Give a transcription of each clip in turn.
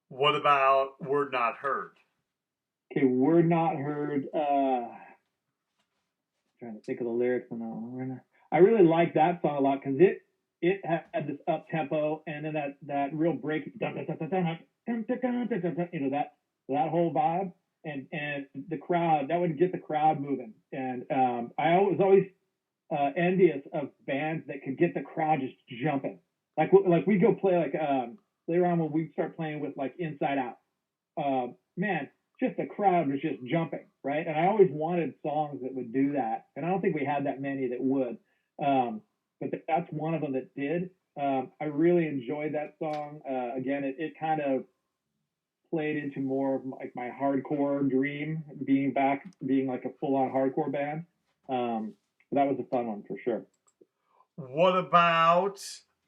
What about Word Not Heard? Okay, word not heard. Trying to think of the lyrics on that one. I really like that song a lot because it had this up tempo and then that real break, you know, that whole vibe and the crowd that would get the crowd moving. And I was always envious of bands that could get the crowd just jumping. Like we go play later on when we start playing with like Inside Out. Man, just the crowd was just jumping, right? And I always wanted songs that would do that, and I don't think we had that many that would. But that's one of them that did. I really enjoyed that song. Again, it kind of played into more of like my hardcore dream, being back, being like a full-on hardcore band. But that was a fun one for sure. What about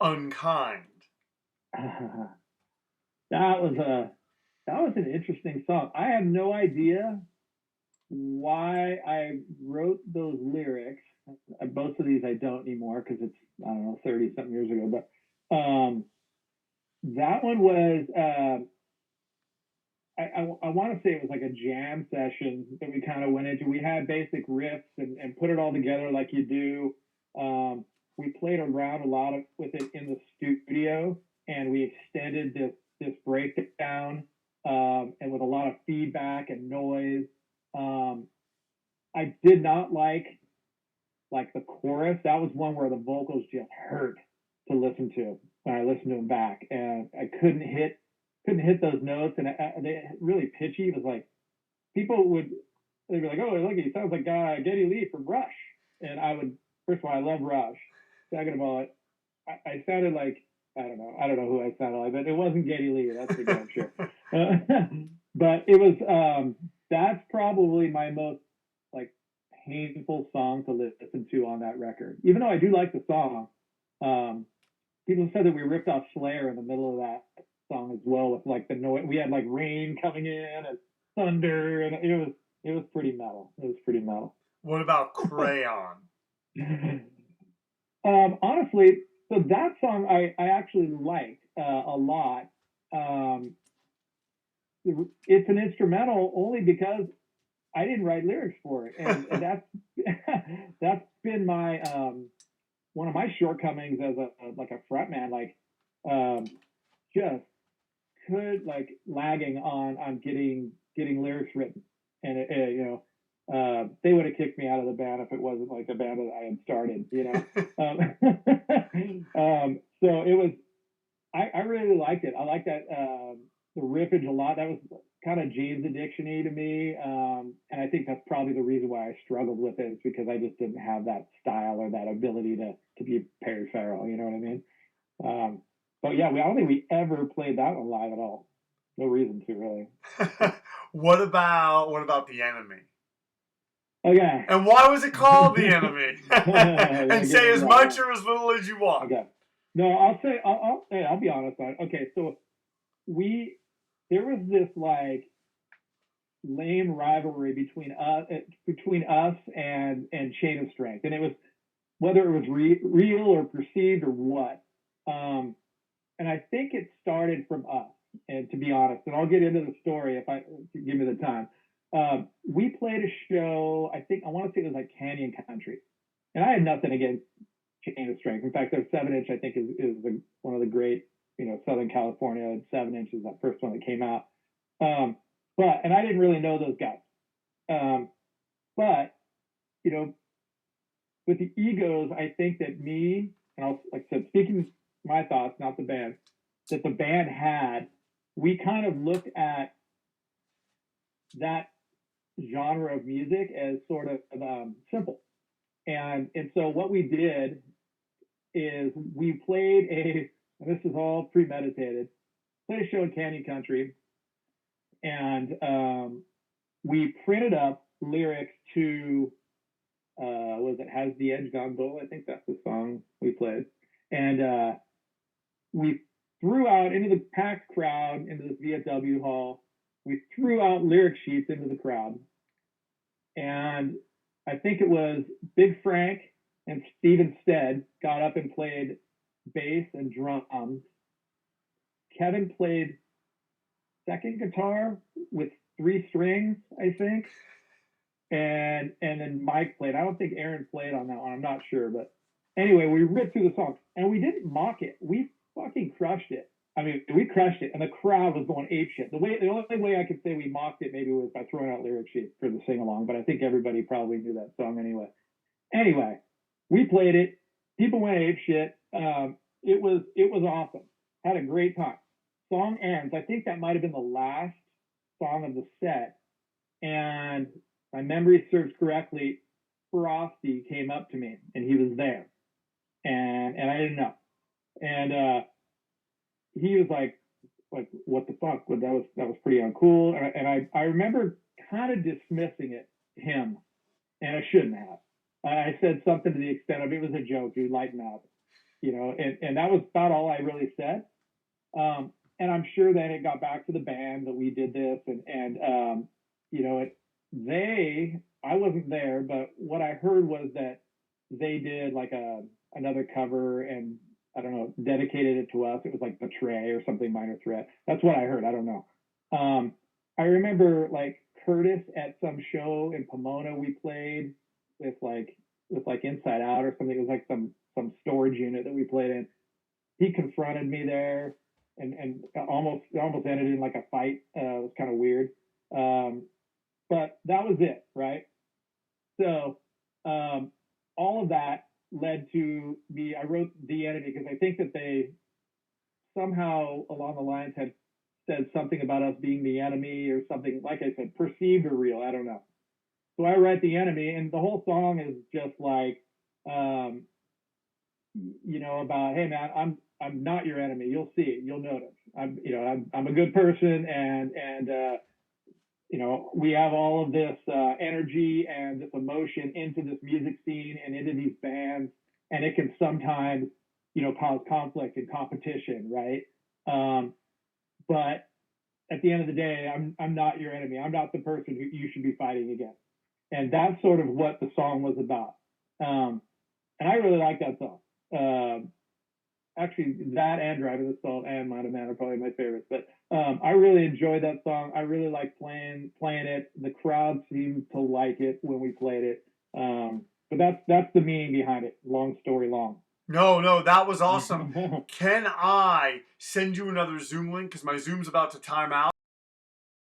Unkind? That was a that was an interesting song. I have no idea why I wrote those lyrics. Both of these I don't anymore because it's I don't know 30 something years ago. But that one was I want to say it was like a jam session that we kind of went into. We had basic riffs and put it all together like you do. We played around a lot with it in the studio, and we extended this breakdown and with a lot of feedback and noise. Um, I did not like the chorus. That was one where the vocals just hurt to listen to when I listened to them back, and I couldn't hit those notes, and they really pitchy. It was like people would they'd be like, "Oh, look, he sounds like Geddy Lee from Rush," and I would first of all, I love Rush. Second of all, I sounded like I don't know who I sounded like, but it wasn't Geddy Lee. That's for damn sure. But it was that's probably my most like painful song to listen to on that record. Even though I do like the song, um, people said that we ripped off Slayer in the middle of that song as well with like the noise. We had like rain coming in and thunder, and it was pretty metal. It was pretty metal. What about Crayon? Honestly, so that song I actually liked a lot. Um, it's an instrumental only because I didn't write lyrics for it, and that's that's been my one of my shortcomings as a like a frontman. Like, just could like lagging on getting lyrics written, and you know. They would have kicked me out of the band if it wasn't like a band that I had started, you know. So it was, I really liked it. I liked that the riffage a lot. That was kind of James Addiction-y to me, and I think that's probably the reason why I struggled with it is because I just didn't have that style or that ability to be Perry Farrell. You know what I mean? But yeah, I don't think we ever played that one live at all. No reason to really. What about The Enemy? Okay. And why was it called The Enemy? Yeah, And say as much or as little as you want. Okay. No, I'll say I'll be honest on it. Okay, so we there was this like lame rivalry between us and Chain of Strength, and it was whether it was real or perceived or what. And I think it started from us. And to be honest, and I'll get into the story if you give me the time. We played a show. I want to say it was like Canyon Country, and I had nothing against Chain of Strength. In fact, their 7-inch I think is one of the great Southern California 7-inches. That first one that came out. But and I didn't really know those guys. But you know, with the egos, I think that me and I'll like I said, speaking my thoughts, not the band, that the band had, we kind of looked at that genre of music as sort of simple. And so what we did is we played and this is all premeditated, played a show in Canyon Country, and we printed up lyrics to was it Has the Edge Gone Dull? I think that's the song we played. And we threw out into the packed crowd, into this VFW hall, we threw out lyric sheets into the crowd. And I think it was Big Frank and Steven Stead got up and played bass and drums. Kevin played second guitar with 3 strings, I think. And then Mike played. I don't think Aaron played on that one. I'm not sure, but anyway, we ripped through the song and we didn't mock it. We fucking crushed it. I mean, we crushed it, and the crowd was going apeshit. The only way I could say we mocked it maybe was by throwing out lyric sheets for the sing along, but I think everybody probably knew that song anyway. Anyway, we played it. People went apeshit. It was awesome. Had a great time. Song ends. I think that might have been the last song of the set, and my memory serves correctly, Frosty came up to me and he was there, and I didn't know, and he was like what the fuck? That was pretty uncool, and I remember kind of dismissing him, and I shouldn't have. I said something to the extent of, it was a joke, dude, lighten up, and that was about all I really said. And I'm sure then it got back to the band that we did this, and I wasn't there, but what I heard was that they did like another cover, and I don't know, dedicated it to us. It was like Betray or something, Minor Threat. That's what I heard. I don't know. I remember like Curtis at some show in Pomona we played with like Inside Out or something. It was like some storage unit that we played in. He confronted me there and almost ended in like a fight. It was kind of weird. But that was it, right? So all of that led to me. I wrote The Enemy because I think that they somehow along the lines had said something about us being the enemy or something, like I said, perceived or real. I don't know. So I write The Enemy, and the whole song is just like, about, hey man, I'm not your enemy. You'll see it. You'll notice. I'm a good person, and we have all of this energy and this emotion into this music scene and into these bands, and it can sometimes, cause conflict and competition, right? But at the end of the day, I'm not your enemy. I'm not the person who you should be fighting against. And that's sort of what the song was about. And I really like that song. Actually, that and Driving the Salt and Mind of Man are probably my favorites. But I really enjoyed that song. I really liked playing it. The crowd seemed to like it when we played it. But that's the meaning behind it. Long story long. No, that was awesome. Can I send you another Zoom link? Because my Zoom's about to time out.